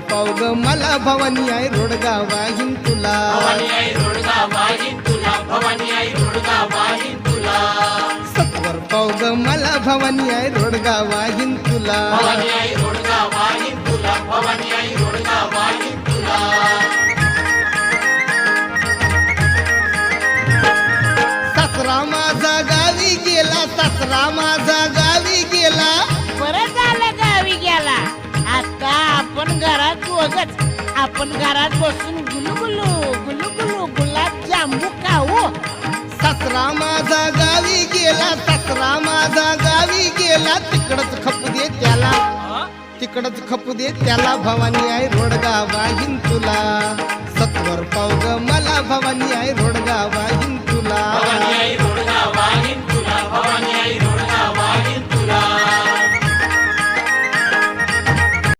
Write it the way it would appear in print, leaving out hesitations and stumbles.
पाव ग मला भवानी आई रोडगा वाहीन तुला सत्वर पाव ग मला भवानी आई रोडगा वाहीन तुला सासरा माझा गावी गेला सासरा माझा गावी गेला बरं झालं गावी गेला आता आपण घरात दोघच आपण घरात बसून गुलुगुलू गुलुगुलू गुलाब जांबू खाऊ सासरा माझा गावी गेला सासरा माझा गावी गेला तिकडच खपू दे त्याला तिकडच खपू दे त्याला भवानी आई रोडगा वाहीन तुला सत्वर पाव ग मला भवानी आई रोडगा वाहीन तुला